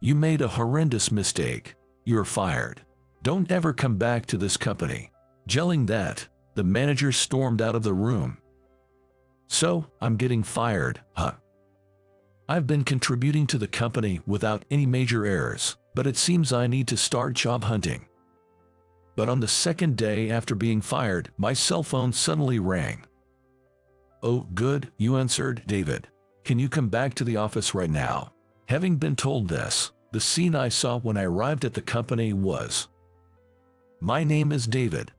You made a horrendous mistake. You're fired. Don't ever come back to this company." Yelling that, the manager stormed out of the room. "So, I'm getting fired, huh? I've been contributing to the company without any major errors, but it seems I need to start job hunting." But on the second day after being fired, my cell phone suddenly rang. "Oh, good," you answered, "David. Can you come back to the office right now?" Having been told this, the scene I saw when I arrived at the company was: my name is David.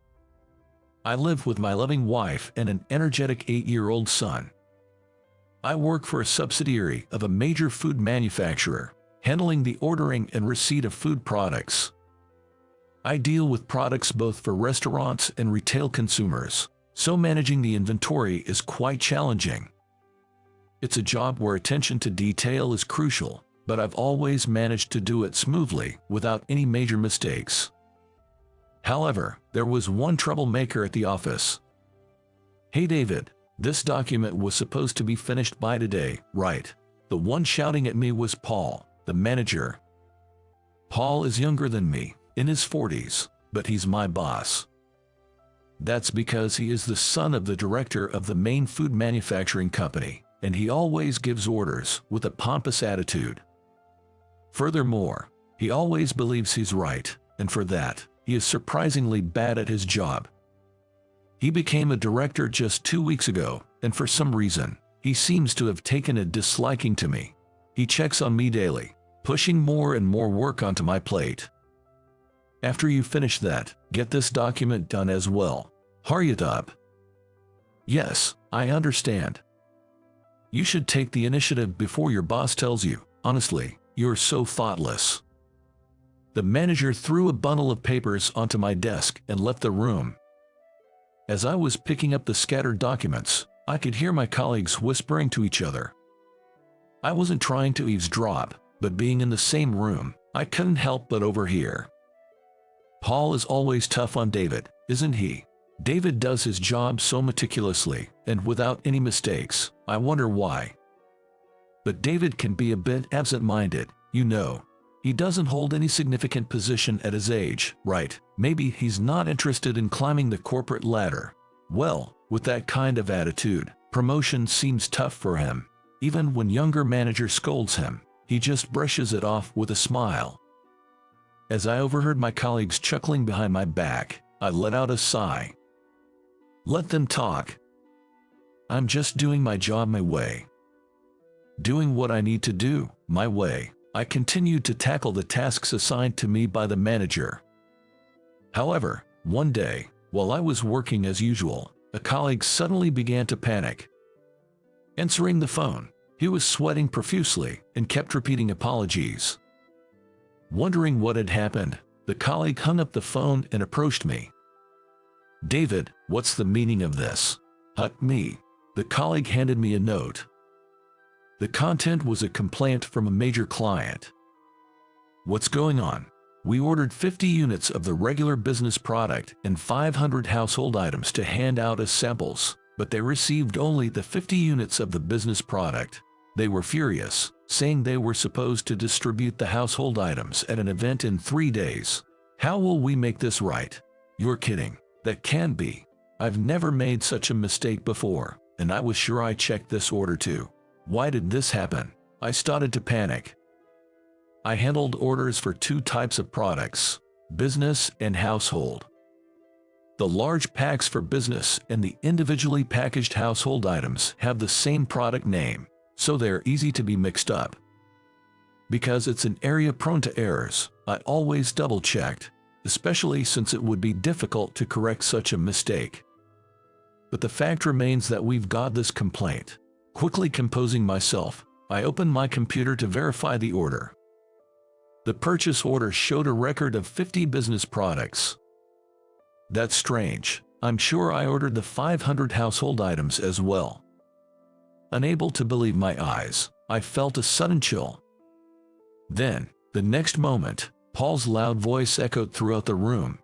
I live with my loving wife and an energetic 8-year-old son. I work for a subsidiary of a major food manufacturer, handling the ordering and receipt of food products. I deal with products both for restaurants and retail consumers, so managing the inventory is quite challenging. It's a job where attention to detail is crucial, but I've always managed to do it smoothly without any major mistakes. However, there was one troublemaker at the office. "Hey David, this document was supposed to be finished by today, right?" The one shouting at me was Paul, the manager. Paul is younger than me, in his 40s, but he's my boss. That's because he is the son of the director of the main food manufacturing company, and he always gives orders with a pompous attitude. Furthermore, he always believes he's right, and for that, he is surprisingly bad at his job. He became a director just 2 weeks ago, and for some reason, he seems to have taken a disliking to me. He checks on me daily, pushing more and more work onto my plate. "After you finish that, get this document done as well. Hurry it up." "Yes, I understand." "You should take the initiative before your boss tells you. Honestly, you're so thoughtless." The manager threw a bundle of papers onto my desk and left the room. As I was picking up the scattered documents, I could hear my colleagues whispering to each other. I wasn't trying to eavesdrop, but being in the same room, I couldn't help but overhear. "Paul is always tough on David, isn't he? David does his job so meticulously, and without any mistakes. I wonder why. But David can be a bit absent-minded, you know. He doesn't hold any significant position at his age, right? Maybe he's not interested in climbing the corporate ladder. Well, with that kind of attitude, promotion seems tough for him. Even when younger manager scolds him, he just brushes it off with a smile." As I overheard my colleagues chuckling behind my back, I let out a sigh. Let them talk. I'm just doing my job my way. Doing what I need to do, my way. I continued to tackle the tasks assigned to me by the manager. However, one day, while I was working as usual, a colleague suddenly began to panic. Answering the phone, he was sweating profusely and kept repeating apologies. Wondering what had happened, the colleague hung up the phone and approached me. "David, what's the meaning of this?" Me. The colleague handed me a note. The content was a complaint from a major client. "What's going on? We ordered 50 units of the regular business product and 500 household items to hand out as samples, but they received only the 50 units of the business product. They were furious, saying they were supposed to distribute the household items at an event in 3 days. How will we make this right?" "You're kidding. That can't be. I've never made such a mistake before, and I was sure I checked this order too. Why did this happen?" I started to panic. I handled orders for 2 types of products, business and household. The large packs for business and the individually packaged household items have the same product name, so they're easy to be mixed up. Because it's an area prone to errors, I always double-checked, especially since it would be difficult to correct such a mistake. But the fact remains that we've got this complaint. Quickly composing myself, I opened my computer to verify the order. The purchase order showed a record of 50 business products. That's strange. I'm sure I ordered the 500 household items as well. Unable to believe my eyes, I felt a sudden chill. Then, the next moment, Paul's loud voice echoed throughout the room.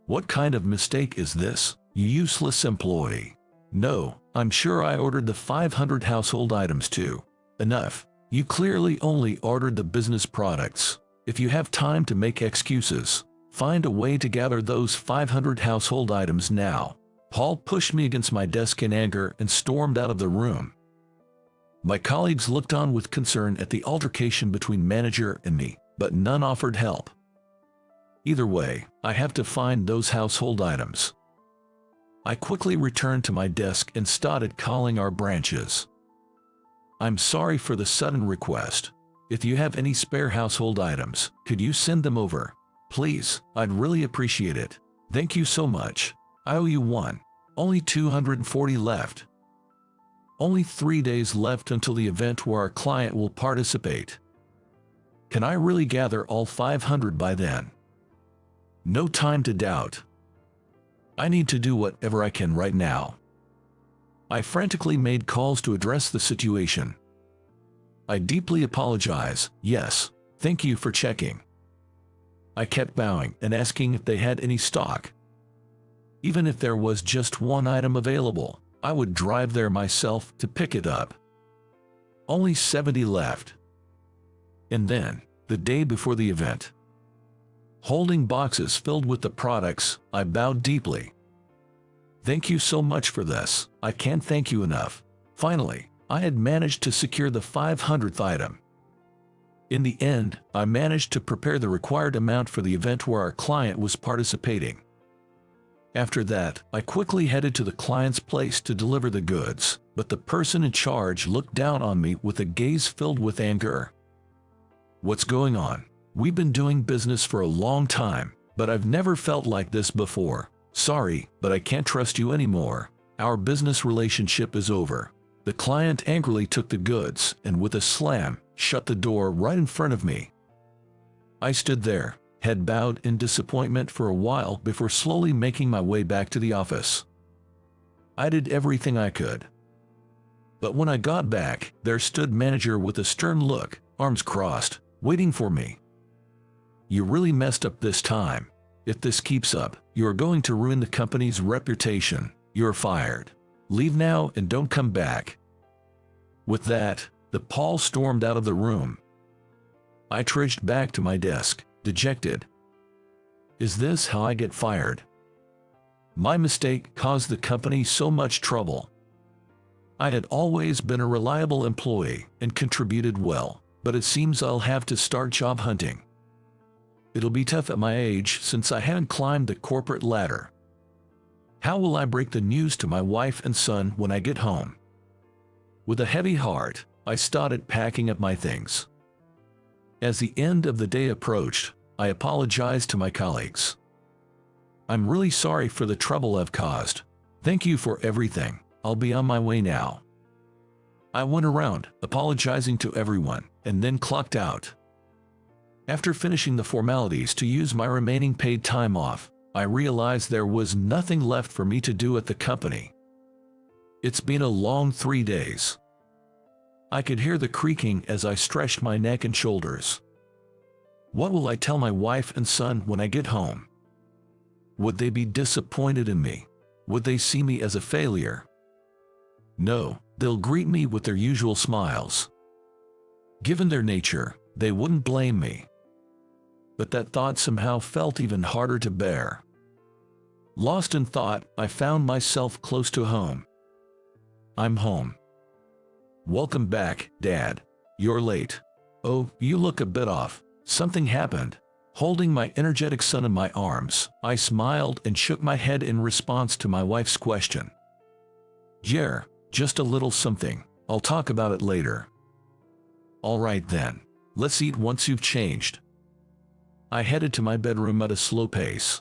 "What kind of mistake is this, you useless employee? No, I'm sure I ordered the 500 household items too. Enough. You clearly only ordered the business products. If you have time to make excuses, find a way to gather those 500 household items now. Paul pushed me against my desk in anger and stormed out of the room. My colleagues looked on with concern at the altercation between manager and me, but none offered help. Either way, I have to find those household items. I quickly returned to my desk and started calling our branches. I'm sorry for the sudden request. If you have any spare household items, could you send them over? Please, I'd really appreciate it. Thank you so much. I owe you one. Only 240 left. Only 3 days left until the event where our client will participate. Can I really gather all 500 by then? No time to doubt. I need to do whatever I can right now. I frantically made calls to address the situation. I deeply apologize. Yes, thank you for checking. I kept bowing and asking if they had any stock. Even if there was just one item available, I would drive there myself to pick it up. Only 70 left. And then, the day before the event, holding boxes filled with the products, I bowed deeply. Thank you so much for this. I can't thank you enough. Finally, I had managed to secure the 500th item. In the end, I managed to prepare the required amount for the event where our client was participating. After that, I quickly headed to the client's place to deliver the goods, but the person in charge looked down on me with a gaze filled with anger. What's going on? We've been doing business for a long time, but I've never felt like this before. Sorry, but I can't trust you anymore. Our business relationship is over. The client angrily took the goods and with a slam, shut the door right in front of me. I stood there, head bowed in disappointment for a while before slowly making my way back to the office. I did everything I could. But when I got back, there stood manager with a stern look, arms crossed, waiting for me. You really messed up this time. If this keeps up, you're going to ruin the company's reputation. You're fired. Leave now and don't come back. With that, the Paul stormed out of the room. I trudged back to my desk, dejected. Is this how I get fired? My mistake caused the company so much trouble. I had always been a reliable employee and contributed well, but it seems I'll have to start job hunting. It'll be tough at my age since I haven't climbed the corporate ladder. How will I break the news to my wife and son when I get home? With a heavy heart, I started packing up my things. As the end of the day approached, I apologized to my colleagues. I'm really sorry for the trouble I've caused. Thank you for everything. I'll be on my way now. I went around, apologizing to everyone, and then clocked out. After finishing the formalities to use my remaining paid time off, I realized there was nothing left for me to do at the company. It's been a long 3 days. I could hear the creaking as I stretched my neck and shoulders. What will I tell my wife and son when I get home? Would they be disappointed in me? Would they see me as a failure? No, they'll greet me with their usual smiles. Given their nature, they wouldn't blame me. But that thought somehow felt even harder to bear. Lost in thought, I found myself close to home. I'm home. Welcome back, Dad. You're late. Oh, you look a bit off. Something happened. Holding my energetic son in my arms, I smiled and shook my head in response to my wife's question. Yeah, just a little something. I'll talk about it later. All right then. Let's eat once you've changed. I headed to my bedroom at a slow pace.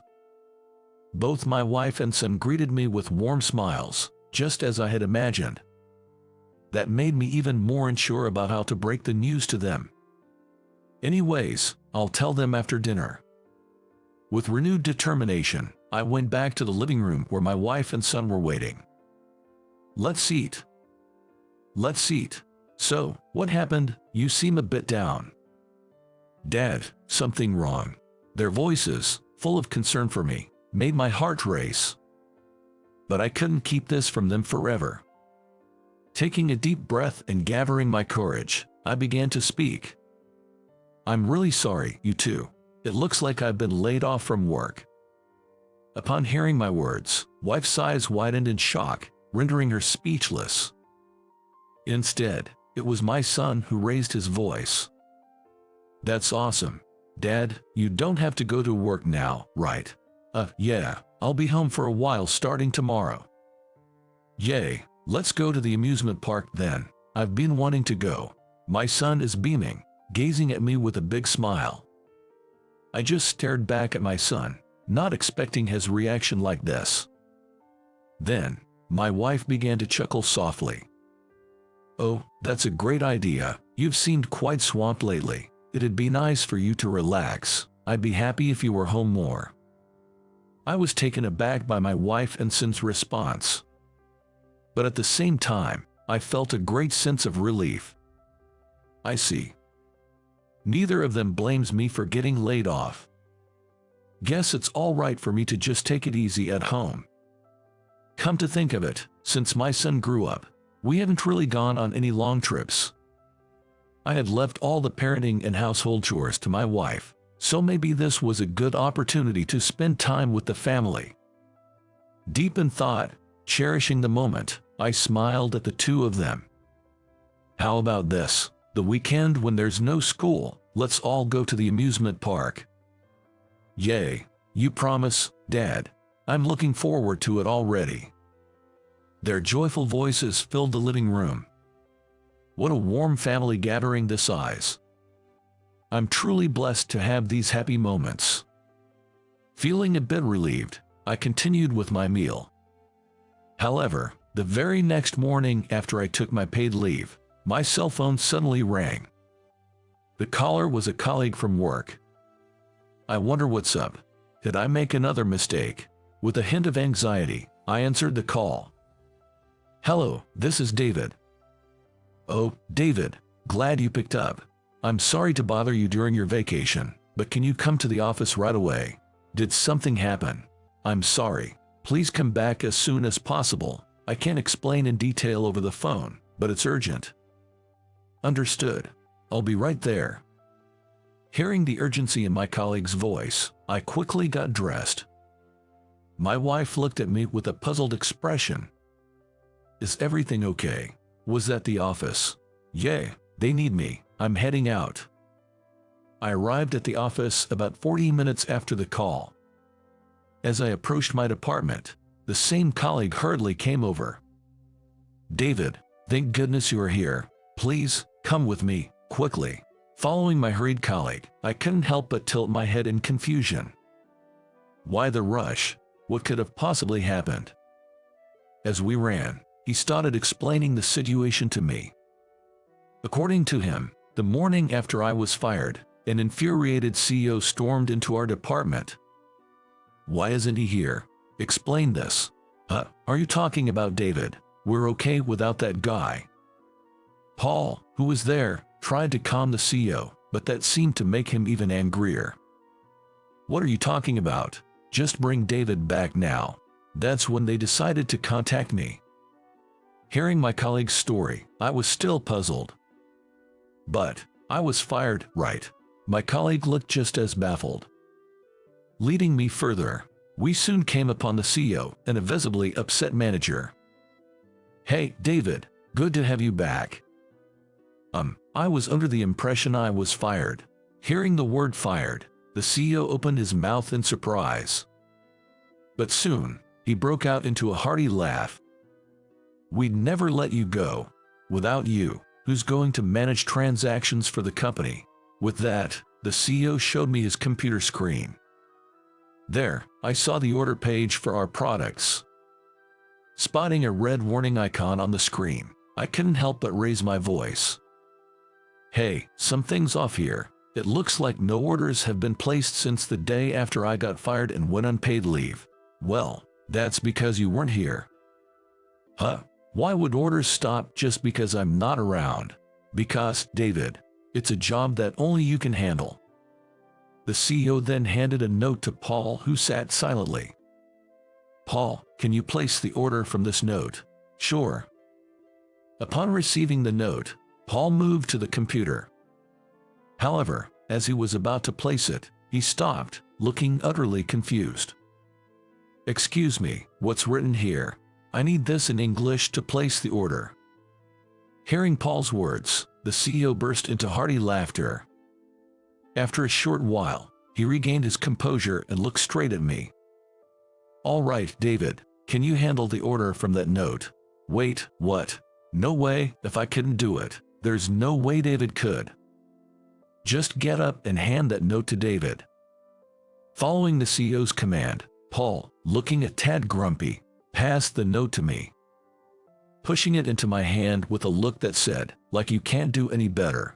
Both my wife and son greeted me with warm smiles, just as I had imagined. That made me even more unsure about how to break the news to them. Anyways, I'll tell them after dinner. With renewed determination, I went back to the living room where my wife and son were waiting. Let's eat. Let's eat. So, what happened? You seem a bit down. Dad, something wrong. Their voices, full of concern for me, made my heart race. But I couldn't keep this from them forever. Taking a deep breath and gathering my courage, I began to speak. I'm really sorry, you two. It looks like I've been laid off from work. Upon hearing my words, wife's eyes widened in shock, rendering her speechless. Instead, it was my son who raised his voice. That's awesome. Dad, you don't have to go to work now, right? Yeah, I'll be home for a while starting tomorrow. Yay, let's go to the amusement park then. I've been wanting to go. My son is beaming, gazing at me with a big smile. I just stared back at my son, not expecting his reaction like this. Then, my wife began to chuckle softly. Oh, that's a great idea. You've seemed quite swamped lately. It'd be nice for you to relax. I'd be happy if you were home more. I was taken aback by my wife and son's response. But at the same time, I felt a great sense of relief. I see. Neither of them blames me for getting laid off. Guess it's all right for me to just take it easy at home. Come to think of it, since my son grew up, we haven't really gone on any long trips. I had left all the parenting and household chores to my wife, so maybe this was a good opportunity to spend time with the family. Deep in thought, cherishing the moment, I smiled at the two of them. How about this? The weekend when there's no school, let's all go to the amusement park. Yay, you promise, Dad? I'm looking forward to it already. Their joyful voices filled the living room. What a warm family gathering this size. I'm truly blessed to have these happy moments. Feeling a bit relieved, I continued with my meal. However, the very next morning after I took my paid leave, my cell phone suddenly rang. The caller was a colleague from work. I wonder what's up. Did I make another mistake? With a hint of anxiety, I answered the call. Hello, this is David. Oh, David, glad you picked up. I'm sorry to bother you during your vacation, but can you come to the office right away? Did something happen? I'm sorry. Please come back as soon as possible. I can't explain in detail over the phone, but it's urgent. Understood. I'll be right there. Hearing the urgency in my colleague's voice, I quickly got dressed. My wife looked at me with a puzzled expression. Is everything okay? Was that the office? Yeah, they need me. I'm heading out. I arrived at the office about 40 minutes after the call. As I approached my department, the same colleague hurriedly came over. David, thank goodness you are here. Please, come with me, quickly. Following my hurried colleague, I couldn't help but tilt my head in confusion. Why the rush? What could have possibly happened? As we ran, he started explaining the situation to me. According to him, the morning after I was fired, an infuriated CEO stormed into our department. Why isn't he here? Explain this. Are you talking about David? We're okay without that guy. Paul, who was there, tried to calm the CEO, but that seemed to make him even angrier. What are you talking about? Just bring David back now. That's when they decided to contact me. Hearing my colleague's story, I was still puzzled. But I was fired, right? My colleague looked just as baffled. Leading me further, we soon came upon the CEO and a visibly upset manager. Hey, David, good to have you back. I was under the impression I was fired. Hearing the word fired, the CEO opened his mouth in surprise. But soon, he broke out into a hearty laugh. We'd never let you go. Without you, who's going to manage transactions for the company? With that, the CEO showed me his computer screen. There, I saw the order page for our products. Spotting a red warning icon on the screen, I couldn't help but raise my voice. Hey, something's off here. It looks like no orders have been placed since the day after I got fired and went on paid leave. Well, that's because you weren't here. Why would orders stop just because I'm not around? Because, David, it's a job that only you can handle. The CEO then handed a note to Paul, who sat silently. Paul, can you place the order from this note? Sure. Upon receiving the note, Paul moved to the computer. However, as he was about to place it, he stopped, looking utterly confused. "Excuse me, what's written here? I need this in English to place the order." Hearing Paul's words, the CEO burst into hearty laughter. After a short while, he regained his composure and looked straight at me. "All right, David, can you handle the order from that note?" "Wait, what? No way, if I couldn't do it. There's no way David could." "Just get up and hand that note to David." Following the CEO's command, Paul, looking a tad grumpy, passed the note to me, pushing it into my hand with a look that said, "Like you can't do any better."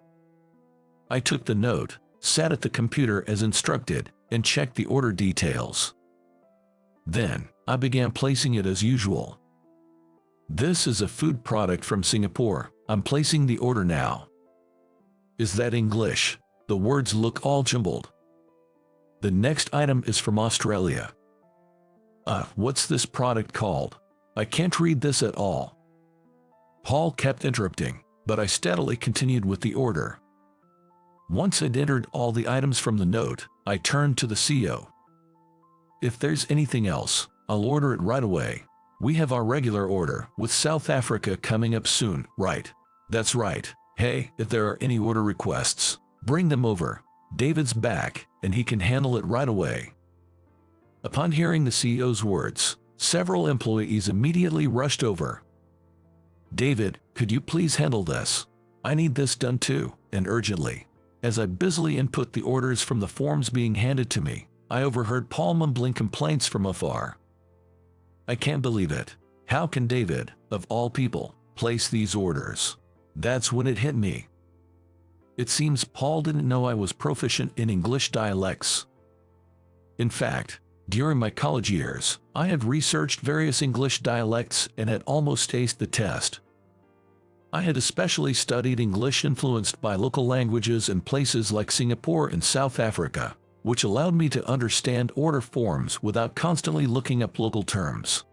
I took the note, sat at the computer as instructed, and checked the order details. Then, I began placing it as usual. "This is a food product from Singapore. I'm placing the order now." "Is that English?" The words look all jumbled. "The next item is from Australia." What's this product called? I can't read this at all." Paul kept interrupting, but I steadily continued with the order. Once I'd entered all the items from the note, I turned to the CEO. "If there's anything else, I'll order it right away. We have our regular order with South Africa coming up soon, right?" "That's right. Hey, if there are any order requests, bring them over. David's back, and he can handle it right away." Upon hearing the CEO's words, several employees immediately rushed over. "David, could you please handle this? I need this done too, and urgently." As I busily input the orders from the forms being handed to me, I overheard Paul mumbling complaints from afar. "I can't believe it. How can David, of all people, place these orders?" That's when it hit me. It seems Paul didn't know I was proficient in English dialects. In fact, during my college years, I had researched various English dialects and had almost aced the test. I had especially studied English influenced by local languages in places like Singapore and South Africa, which allowed me to understand order forms without constantly looking up local terms.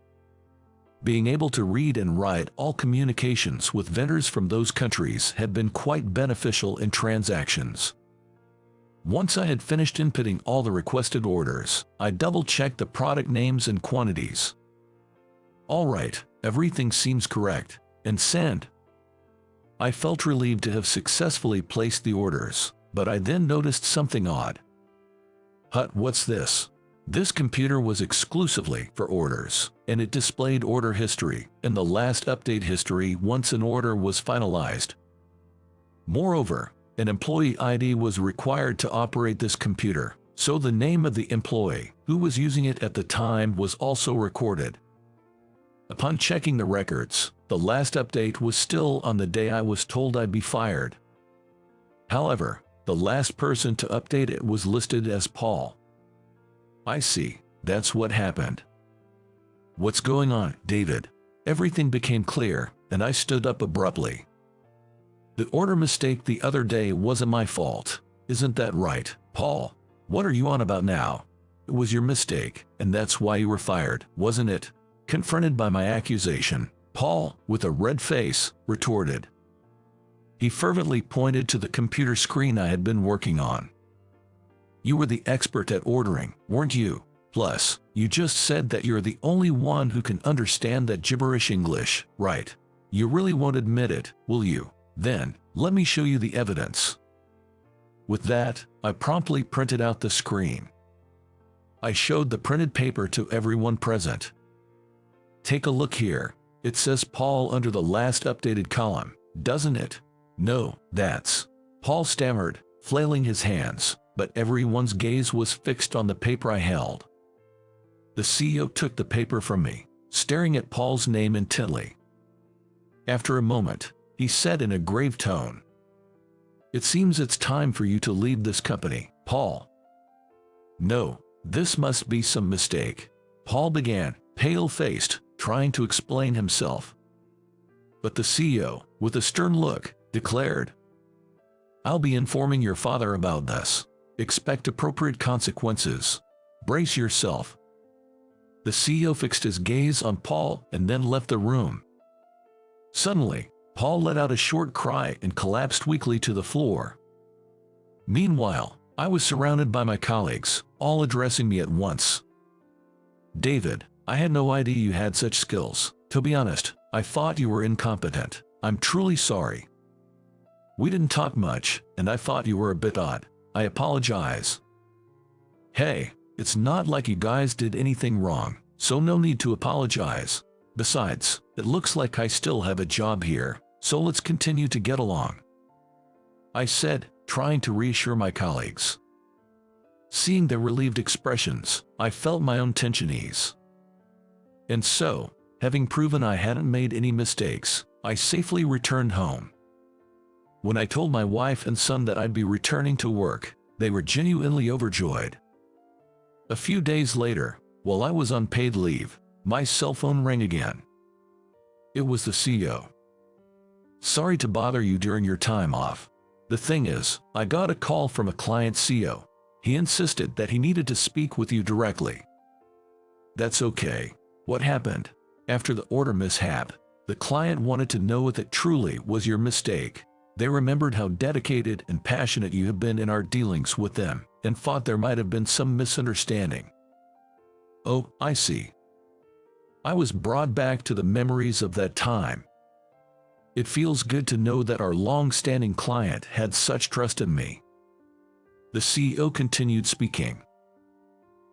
Being able to read and write all communications with vendors from those countries had been quite beneficial in transactions. Once I had finished inputting all the requested orders, I double-checked the product names and quantities. "All right, everything seems correct, and send." I felt relieved to have successfully placed the orders, but I then noticed something odd. What's this? This computer was exclusively for orders, and it displayed order history and the last update history once an order was finalized. Moreover, an employee ID was required to operate this computer, so the name of the employee who was using it at the time was also recorded. Upon checking the records, the last update was still on the day I was told I'd be fired. However, the last person to update it was listed as Paul. I see, that's what happened. "What's going on, David?" Everything became clear, and I stood up abruptly. "The order mistake the other day wasn't my fault, isn't that right, Paul? What are you on about now? It was your mistake, and that's why you were fired, wasn't it?" Confronted by my accusation, Paul, with a red face, retorted. He fervently pointed to the computer screen I had been working on. "You were the expert at ordering, weren't you? Plus, you just said that you're the only one who can understand that gibberish English, right? You really won't admit it, will you? Then, let me show you the evidence." With that, I promptly printed out the screen. I showed the printed paper to everyone present. "Take a look here. It says Paul under the last updated column, doesn't it?" "No, that's..." Paul stammered, flailing his hands, but everyone's gaze was fixed on the paper I held. The CEO took the paper from me, staring at Paul's name intently. After a moment, he said in a grave tone, "It seems it's time for you to leave this company, Paul." "No, this must be some mistake," Paul began, pale-faced, trying to explain himself. But the CEO, with a stern look, declared, "I'll be informing your father about this. Expect appropriate consequences. Brace yourself." The CEO fixed his gaze on Paul and then left the room. Suddenly, Paul let out a short cry and collapsed weakly to the floor. Meanwhile, I was surrounded by my colleagues, all addressing me at once. David, I had no idea you had such skills. To be honest, I thought you were incompetent. I'm truly sorry. We didn't talk much, and I thought you were a bit odd. I apologize. Hey, it's not like you guys did anything wrong, so no need to apologize. Besides, it looks like I still have a job here, so let's continue to get along, I said, trying to reassure my colleagues. Seeing their relieved expressions, I felt my own tension ease. And so, having proven I hadn't made any mistakes, I safely returned home. When I told my wife and son that I'd be returning to work, they were genuinely overjoyed. A few days later, while I was on paid leave, my cell phone rang again. It was the CEO. Sorry to bother you during your time off. The thing is, I got a call from a client CEO. He insisted that he needed to speak with you directly. That's okay. What happened? After the order mishap, the client wanted to know if it truly was your mistake. They remembered how dedicated and passionate you have been in our dealings with them, and thought there might have been some misunderstanding. Oh, I see. I was brought back to the memories of that time. It feels good to know that our long-standing client had such trust in me. The CEO continued speaking.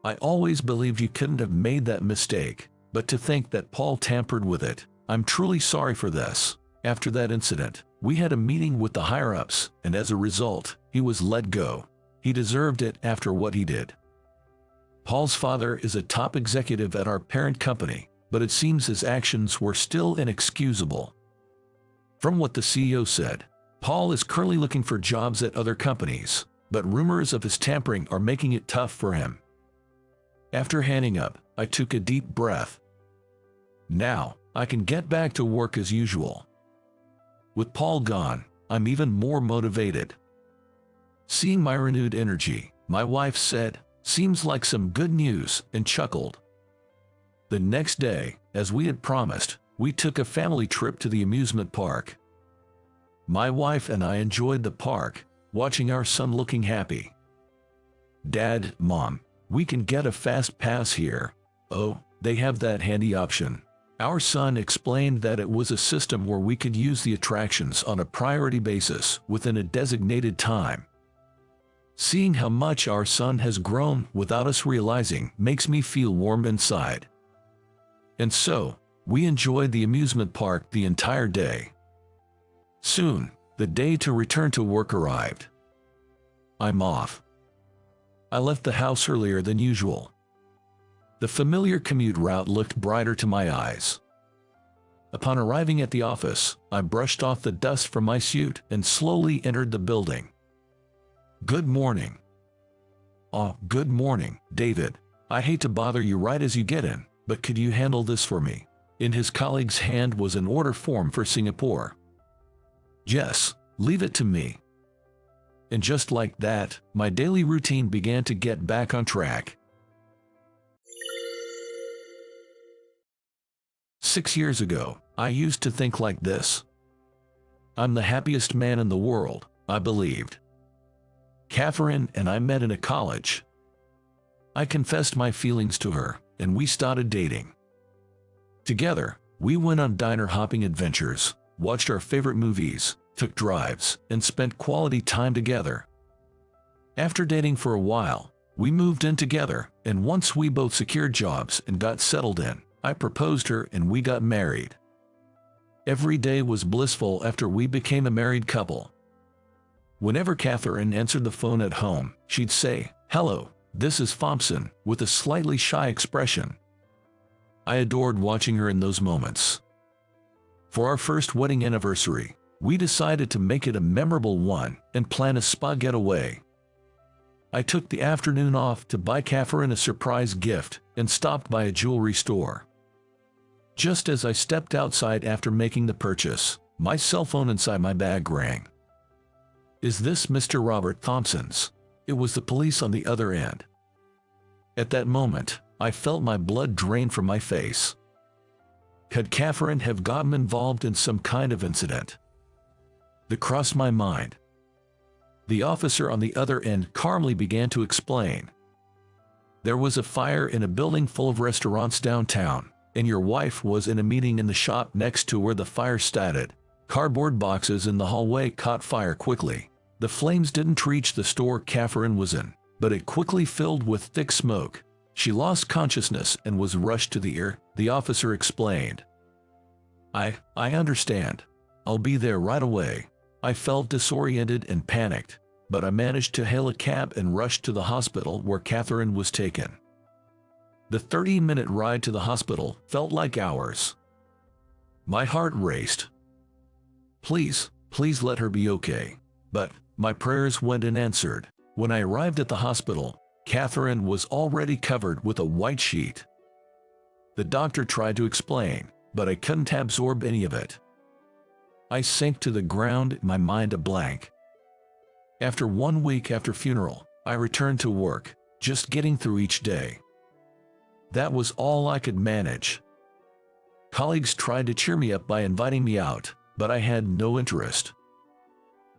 I always believed you couldn't have made that mistake, but to think that Paul tampered with it, I'm truly sorry for this. After that incident, we had a meeting with the higher-ups, and as a result, he was let go. He deserved it after what he did. Paul's father is a top executive at our parent company, but it seems his actions were still inexcusable. From what the CEO said, Paul is currently looking for jobs at other companies, but rumors of his tampering are making it tough for him. After hanging up, I took a deep breath. Now, I can get back to work as usual. With Paul gone, I'm even more motivated. Seeing my renewed energy, my wife said, "Seems like some good news," and chuckled. The next day, as we had promised, we took a family trip to the amusement park. My wife and I enjoyed the park, watching our son looking happy. "Dad, Mom, we can get a fast pass here." "Oh, they have that handy option." Our son explained that it was a system where we could use the attractions on a priority basis within a designated time. Seeing how much our son has grown without us realizing makes me feel warm inside. And so, we enjoyed the amusement park the entire day. Soon, the day to return to work arrived. I'm off. I left the house earlier than usual. The familiar commute route looked brighter to my eyes. Upon arriving at the office, I brushed off the dust from my suit and slowly entered the building. "Good morning." "Oh, good morning, David. I hate to bother you right as you get in, but could you handle this for me?" In his colleague's hand was an order form for Singapore. "Yes, leave it to me." And just like that, my daily routine began to get back on track. 6 years ago, I used to think like this. I'm the happiest man in the world, I believed. Catherine and I met in a college. I confessed my feelings to her, and we started dating. Together, we went on diner-hopping adventures, watched our favorite movies, took drives, and spent quality time together. After dating for a while, we moved in together, and once we both secured jobs and got settled in, I proposed her and we got married. Every day was blissful after we became a married couple. Whenever Catherine answered the phone at home, she'd say, "Hello, this is Thompson," with a slightly shy expression. I adored watching her in those moments. For our first wedding anniversary, we decided to make it a memorable one and plan a spa getaway. I took the afternoon off to buy Catherine a surprise gift and stopped by a jewelry store. Just as I stepped outside after making the purchase, my cell phone inside my bag rang. "Is this Mr. Robert Thompson's?" It was the police on the other end. At that moment, I felt my blood drain from my face. Could Catherine have gotten involved in some kind of incident? That crossed my mind. The officer on the other end calmly began to explain. There was a fire in a building full of restaurants downtown, and your wife was in a meeting in the shop next to where the fire started. Cardboard boxes in the hallway caught fire quickly. The flames didn't reach the store Catherine was in, but it quickly filled with thick smoke. She lost consciousness and was rushed to the ER, the officer explained. I understand. I'll be there right away. I felt disoriented and panicked, but I managed to hail a cab and rush to the hospital where Catherine was taken. The 30-minute ride to the hospital felt like hours. My heart raced. Please let her be okay. But my prayers went unanswered. When I arrived at the hospital, Catherine was already covered with a white sheet. The doctor tried to explain, but I couldn't absorb any of it. I sank to the ground, my mind a blank. After 1 week after funeral, I returned to work, just getting through each day. That was all I could manage. Colleagues tried to cheer me up by inviting me out, but I had no interest.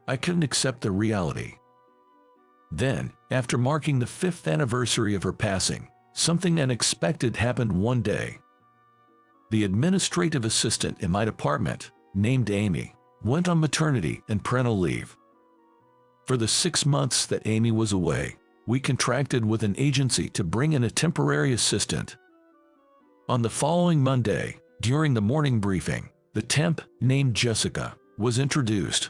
I couldn't accept the reality. Then, after marking the 5th anniversary of her passing, something unexpected happened one day. The administrative assistant in my department, named Amy, went on maternity and parental leave. For the 6 months that Amy was away, we contracted with an agency to bring in a temporary assistant. On the following Monday, during the morning briefing, the temp, named Jessica, was introduced.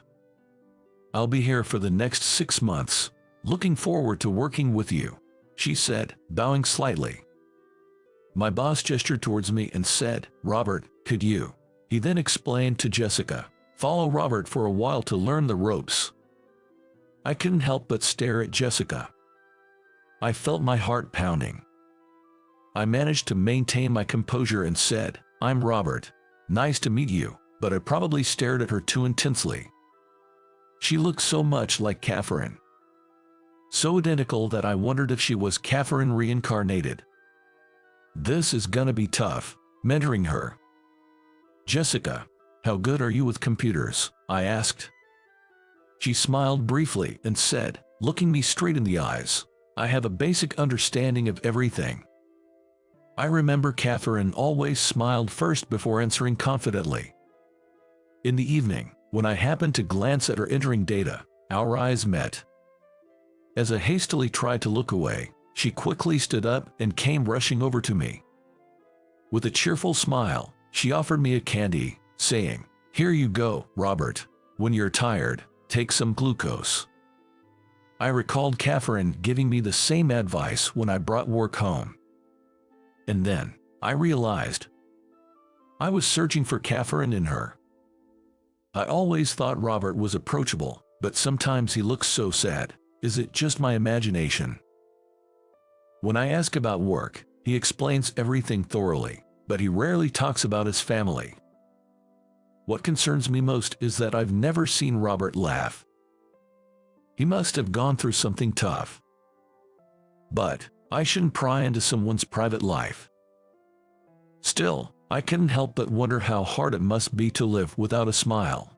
"I'll be here for the next 6 months. Looking forward to working with you," she said, bowing slightly. My boss gestured towards me and said, "Robert, could you?" He then explained to Jessica, "Follow Robert for a while to learn the ropes." I couldn't help but stare at Jessica. I felt my heart pounding. I managed to maintain my composure and said, "I'm Robert. Nice to meet you," but I probably stared at her too intensely. She looked so much like Catherine. So identical that I wondered if she was Catherine reincarnated. This is gonna be tough, mentoring her. "Jessica, how good are you with computers?" I asked. She smiled briefly and said, looking me straight in the eyes, "I have a basic understanding of everything." I remember Catherine always smiled first before answering confidently. In the evening, when I happened to glance at her entering data, our eyes met. As I hastily tried to look away, she quickly stood up and came rushing over to me. With a cheerful smile, she offered me a candy, saying, "Here you go, Robert. When you're tired, take some glucose." I recalled Catherine giving me the same advice when I brought work home. And then, I realized I was searching for Catherine in her. I always thought Robert was approachable, but sometimes he looks so sad. Is it just my imagination? When I ask about work, he explains everything thoroughly, but he rarely talks about his family. What concerns me most is that I've never seen Robert laugh. He must have gone through something tough. But I shouldn't pry into someone's private life. Still, I couldn't help but wonder how hard it must be to live without a smile.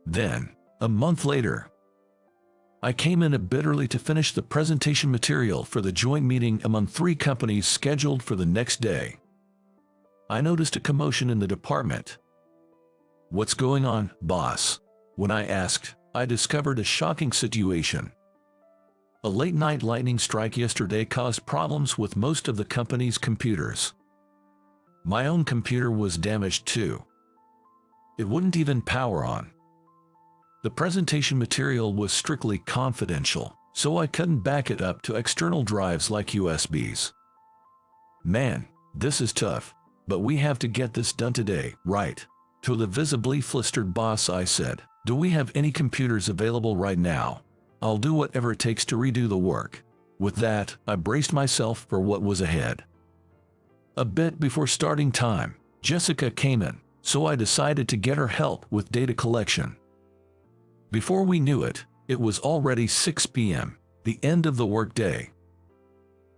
Then, a month later, I came in a bit early to finish the presentation material for the joint meeting among 3 companies scheduled for the next day. I noticed a commotion in the department. "What's going on, boss?" When I asked, I discovered a shocking situation. A late-night lightning strike yesterday caused problems with most of the company's computers. My own computer was damaged too. It wouldn't even power on. The presentation material was strictly confidential, so I couldn't back it up to external drives like USBs. "Man, this is tough, but we have to get this done today, right?" To the visibly flustered boss I said, "Do we have any computers available right now? I'll do whatever it takes to redo the work." With that, I braced myself for what was ahead. A bit before starting time, Jessica came in, so I decided to get her help with data collection. Before we knew it, it was already 6 p.m., the end of the workday.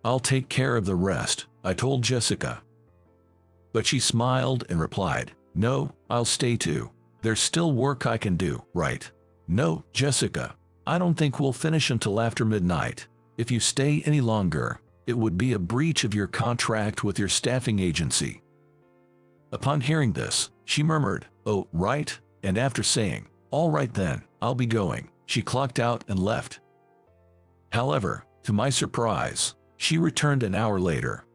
"I'll take care of the rest," I told Jessica. but she smiled and replied, "No, I'll stay too. There's still work I can do, right?" "No, Jessica. I don't think we'll finish until after midnight. If you stay any longer, it would be a breach of your contract with your staffing agency." Upon hearing this, she murmured, "Oh, right," and after saying, "All right then, I'll be going," she clocked out and left. However, to my surprise, she returned an hour later.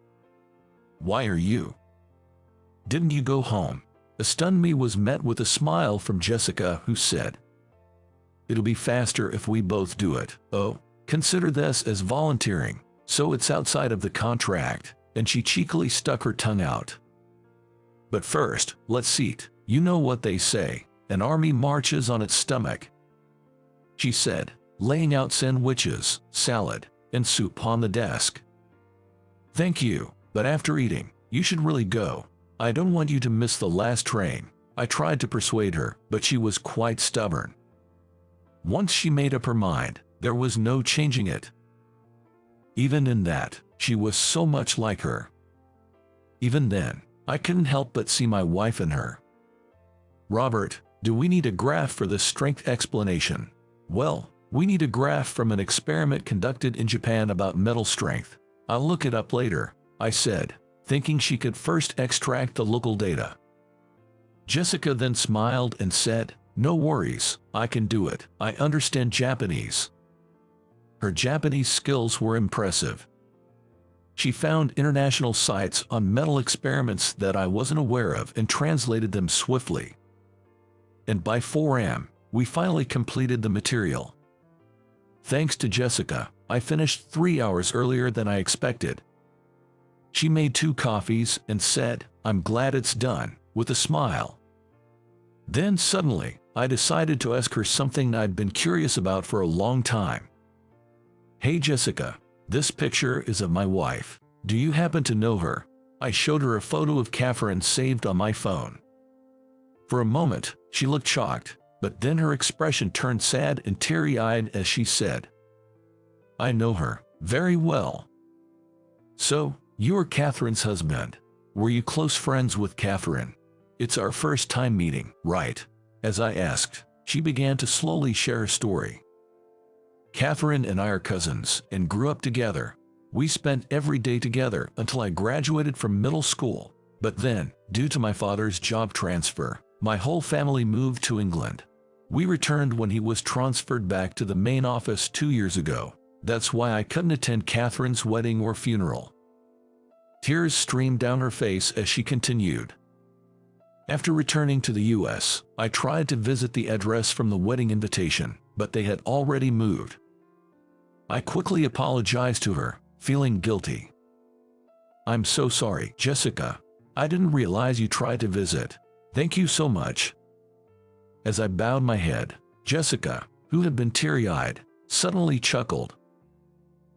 "Why are you? Didn't you go home?" Stunned me was met with a smile from Jessica, who said, "It'll be faster if we both do it." "Oh, consider this as volunteering, so it's outside of the contract," and she cheekily stuck her tongue out. "But first, let's eat. You know what they say, an army marches on its stomach," she said, laying out sandwiches, salad, and soup on the desk. "Thank you, but after eating, you should really go. I don't want you to miss the last train." I tried to persuade her, but she was quite stubborn. Once she made up her mind, there was no changing it. Even in that, she was so much like her. Even then, I couldn't help but see my wife in her. "Robert, do we need a graph for this strength explanation?" "Well, we need a graph from an experiment conducted in Japan about metal strength. I'll look it up later," I said, thinking she could first extract the local data. Jessica then smiled and said, "No worries, I can do it. I understand Japanese." Her Japanese skills were impressive. She found international sites on metal experiments that I wasn't aware of and translated them swiftly. And by 4 a.m., we finally completed the material. Thanks to Jessica, I finished 3 hours earlier than I expected. She made 2 coffees and said, "I'm glad it's done," with a smile. Then suddenly, I decided to ask her something I'd been curious about for a long time. "Hey Jessica, this picture is of my wife. Do you happen to know her?" I showed her a photo of Catherine saved on my phone. For a moment, she looked shocked, but then her expression turned sad and teary-eyed as she said, "I know her very well." "So, you're Catherine's husband. Were you close friends with Catherine?" "It's our first time meeting, right?" As I asked, she began to slowly share her story. "Catherine and I are cousins and grew up together. We spent every day together until I graduated from middle school. But then, due to my father's job transfer, my whole family moved to England. We returned when he was transferred back to the main office 2 years ago. That's why I couldn't attend Catherine's wedding or funeral." Tears streamed down her face as she continued. "After returning to the US, I tried to visit the address from the wedding invitation, but they had already moved. I quickly apologized to her, feeling guilty. "I'm so sorry, Jessica. I didn't realize you tried to visit. Thank you so much." As I bowed my head, Jessica, who had been teary-eyed, suddenly chuckled.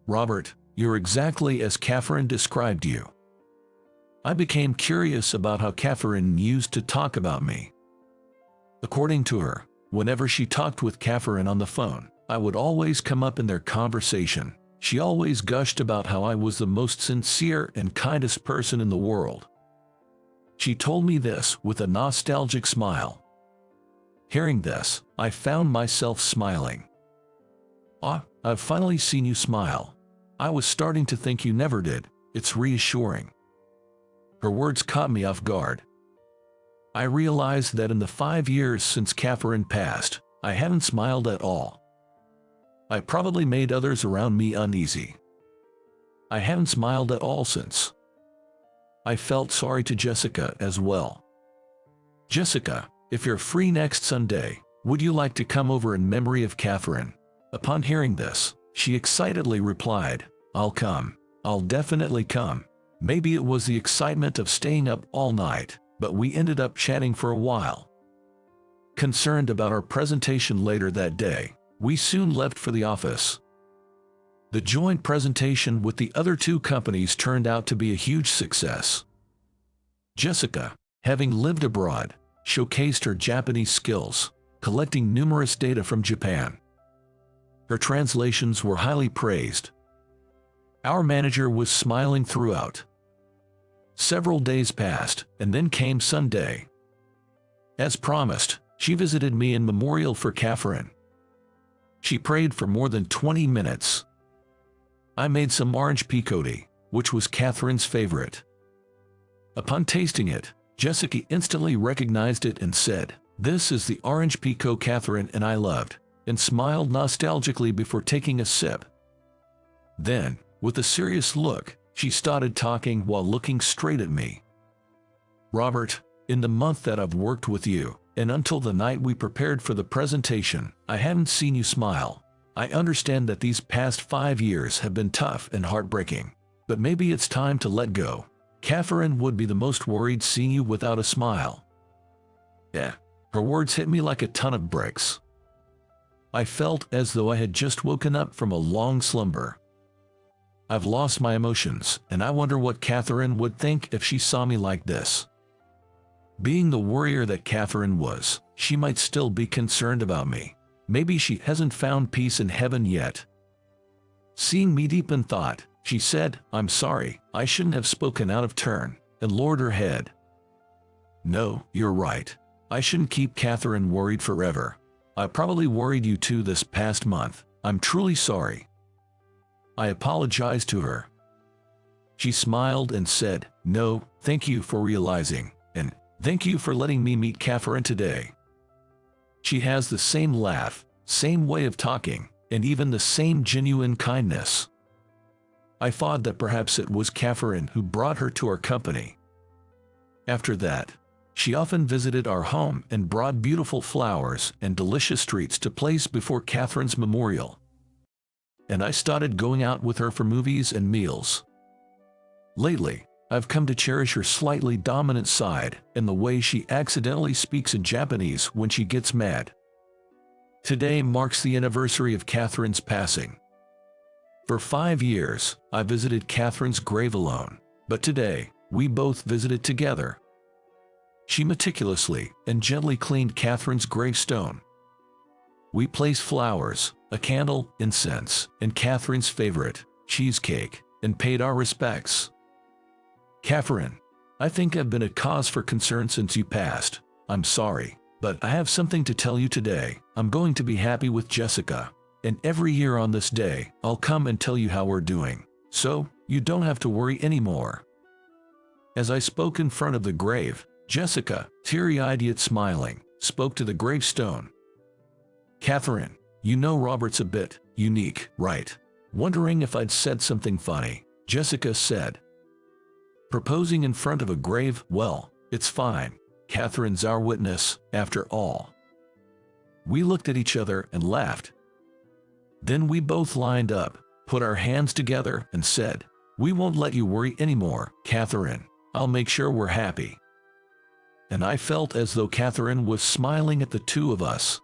"Robert, you're exactly as Catherine described you." I became curious about how Catherine used to talk about me. According to her, whenever she talked with Catherine on the phone, I would always come up in their conversation. She always gushed about how I was the most sincere and kindest person in the world. She told me this with a nostalgic smile. Hearing this, I found myself smiling. "Ah, I've finally seen you smile. I was starting to think you never did. It's reassuring." Her words caught me off guard. I realized that in the 5 years since Catherine passed, I hadn't smiled at all. I probably made others around me uneasy. I hadn't smiled at all since. I felt sorry to Jessica as well. "Jessica, if you're free next Sunday, would you like to come over in memory of Catherine?" Upon hearing this, she excitedly replied, "I'll come. I'll definitely come." Maybe it was the excitement of staying up all night, but we ended up chatting for a while. Concerned about our presentation later that day, we soon left for the office. The joint presentation with the other 2 companies turned out to be a huge success. Jessica, having lived abroad, showcased her Japanese skills, collecting numerous data from Japan. Her translations were highly praised. Our manager was smiling throughout. Several days passed, and then came Sunday. As promised, she visited me in memorial for Catherine. She prayed for more than 20 minutes. I made some orange picote, which was Catherine's favorite. Upon tasting it, Jessica instantly recognized it and said, "This is the orange pico Catherine and I loved," and smiled nostalgically before taking a sip. Then, with a serious look, she started talking while looking straight at me. "Robert, in the month that I've worked with you, and until the night we prepared for the presentation, I haven't seen you smile. I understand that these past 5 years have been tough and heartbreaking, but maybe it's time to let go. Catherine would be the most worried seeing you without a smile." Her words hit me like a ton of bricks. I felt as though I had just woken up from a long slumber. I've lost my emotions, and I wonder what Catherine would think if she saw me like this. Being the warrior that Catherine was, she might still be concerned about me. Maybe she hasn't found peace in heaven yet. Seeing me deep in thought, she said, "I'm sorry, I shouldn't have spoken out of turn," and lowered her head. "No, you're right. I shouldn't keep Catherine worried forever. I probably worried you too this past month. I'm truly sorry." I apologized to her. She smiled and said, "No, thank you for realizing, and thank you for letting me meet Catherine today. She has the same laugh, same way of talking, and even the same genuine kindness." I thought that perhaps it was Catherine who brought her to our company. After that, she often visited our home and brought beautiful flowers and delicious treats to place before Catherine's memorial. And I started going out with her for movies and meals. Lately, I've come to cherish her slightly dominant side and the way she accidentally speaks in Japanese when she gets mad. Today marks the anniversary of Catherine's passing. For 5 years, I visited Catherine's grave alone, but today, we both visited together. She meticulously and gently cleaned Catherine's gravestone. We placed flowers, a candle, incense, and Catherine's favorite, cheesecake, and paid our respects. "Catherine, I think I've been a cause for concern since you passed. I'm sorry, but I have something to tell you today. I'm going to be happy with Jessica, and every year on this day, I'll come and tell you how we're doing, so you don't have to worry anymore." As I spoke in front of the grave, Jessica, teary-eyed yet smiling, spoke to the gravestone. "Catherine, you know Robert's a bit unique, right?" Wondering if I'd said something funny, Jessica said, "Proposing in front of a grave, well, it's fine. Catherine's our witness, after all." We looked at each other and laughed. Then we both lined up, put our hands together, and said, "We won't let you worry anymore, Catherine. I'll make sure we're happy." And I felt as though Catherine was smiling at the two of us.